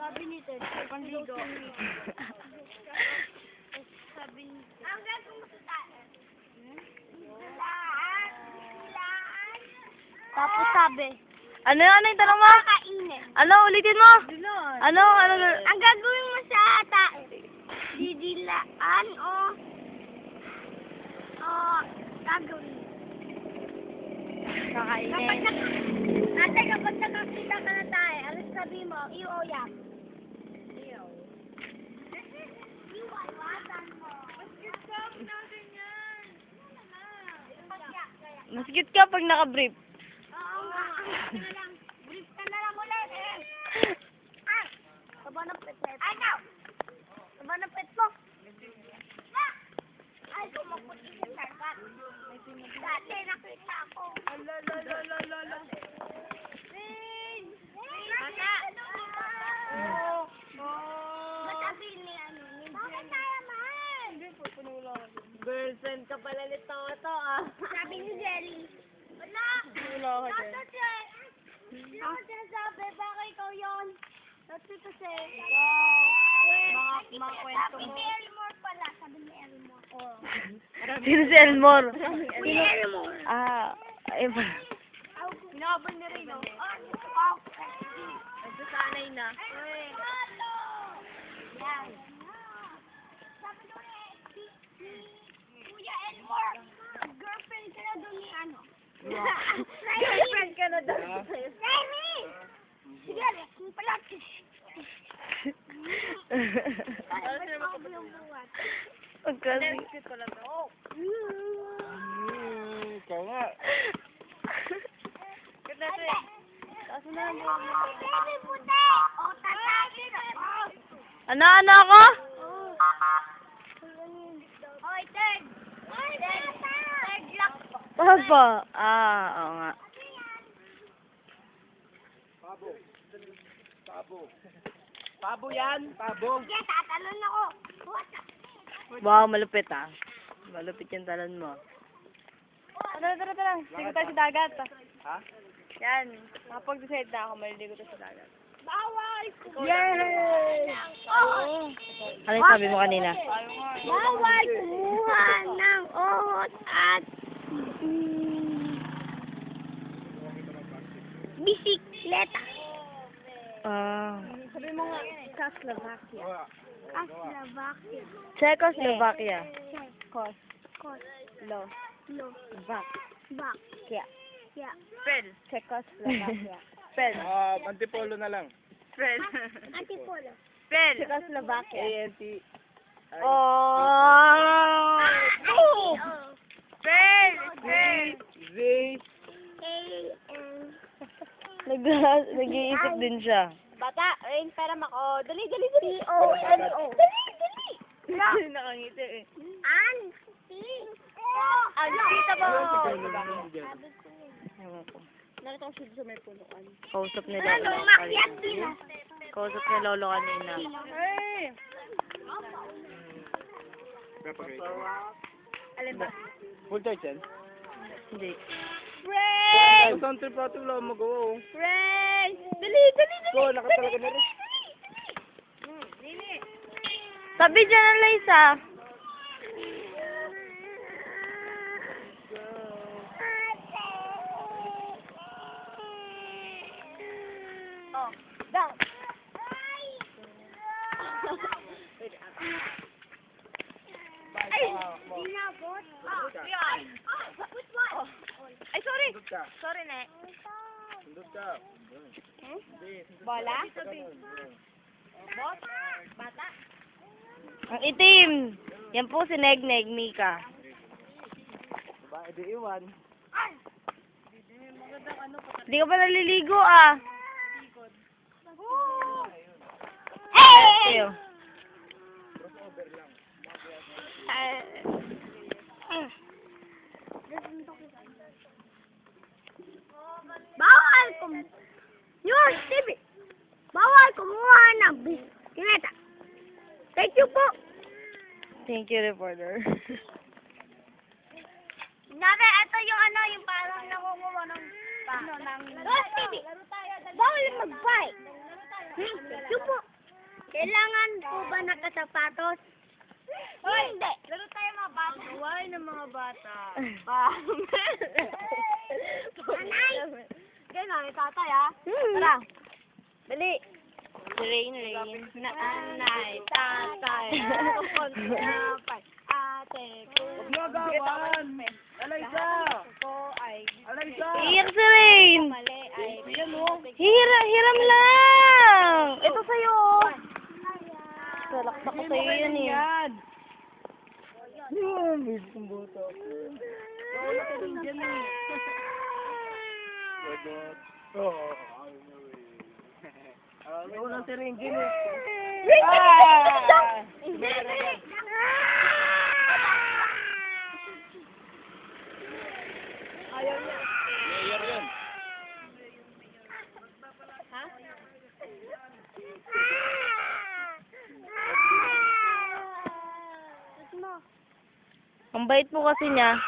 Sabi ni Ted, panligo. Sabi ni Ted. Ang gagawin mo sa tayo. Tapos sabi. Ano yung tanong mo? Kakainin. Ano? Ulitin mo? Ano? Ang gagawin mo sa tayo. Didilaan o gagawin. Kakainin. Ate, kapag nakakita ka na tayo, alas sabi mo, iyo-oyak. Iyo. Iwasan mo. Masakit ka, huwag na ganyan. Masikit ka pag naka-brief. Oo nga. Brief ka na lang ulit. Ay! Saba ng pet mo. Ay, no! Saba ng pet mo. Ay, kumukutin yung sarkat. Dati nakita ako. Lolo. Rin! Bata! Matabi ni ano? Bakit tayo man? Girlfriend ka pala ni Toto ah. Sabi ni Jelly. Wala! Wala ka dyan. Toto siya! Hindi ko sinasabi, baka ikaw yun. Toto kasi. Mga kwento Sabi mo. ni Elmore pala. Sabi ni Elmore. Sino si Elmore? Si Elmore. Ah, iba. Pinakabal ni Ray, no? Nagsasanay na. Yan. Sabi ko si Kuya Elmore, girlfriend ka na doon ni ano? Girlfriend ka na daw. Remy! Sige, yung pala. Ay, ba't ako yung buwan? Pagkasi. Ikaw nga. Baby puti! O, tatagin ako! Ano ako? Oy, Ted! Oy, Ted lock po. Papa. Ah, oo nga. Pabo yan, pabo. Sige, tatalon ako. Wow, malupit ah. Malupit yung talon mo. Tara. Sigo tayo sa dagat. Ha? Yan. Kapag-decide na ako, maliligo tayo sa dagat. Bawal! Yay! Oh! Ano yung sabi mo kanina? Bawal kumuha ng ohot at bisikleta. Ah. Sabi mo nga, Czechoslovakia. Czechoslovakia. Czechoslovakia. Kos. Lo. Lo. Vak. Bak. Kya. Yeah. Spell. Czechoslovakia. Spell. Antipolo na lang. Spell. Antipolo. Spell. Czechoslovakia. A-N-T. Oh! Spell! Z. A-N. Nag-iisip din siya. Bata, ayun, pera mako. Dali. P-O-N-O. Dali. Nakangiti eh. Anti. Antita mo! Nakita ko siya sa may punuan. Kausap ni Ano, Lolo. makyat sila. Kausap ni Lolo kanina. Hey! Alin ba? Full charge yan? Hindi. Ray! Ang country photo lang magawa. Ray! Dali! Ko, nakatalaga na rin. Sabi dyan ang Liza. Oh, down. Ay! Dinabot? Yan. Which one? Ay, sorry. Sundot ka. Sorry, ne. Sundot ka. Bola? Bata. Ang itim. Yan po si Negneg, Mika. Diba, edi iwan. Hindi ka pa naliligo ah. Hey! Ew. Bawal Yun, Stevie! Bawal kumuha ng bisikleta. Thank you po. Thank you, reporter. Nare, ito yung ano, yung parang nangunguha ng Stevie! Bawal mag-bike. Thank you po. Kailangan po ba nakasapatos? Hindi. Laro tayo mga bata. Why ng mga bata? Anay! Ganun, tatay ah. Tara. Dali. Rain. Na anay, tatay. Napay. Ate ko. Huwag mo agawan. Alaysa. Ko ay Alaysa. iyak si Rain. Mali ay. Yan o. Hiram lang. Ito sa'yo. Salaksak ko sa'yo yan eh. Yan. Yan. May isang buto. Wala ka rin dyan eh. Oo. Wala si Ringgin eh. Ayaw niya. Mayor yan. Ha? Ang bait mo kasi niya.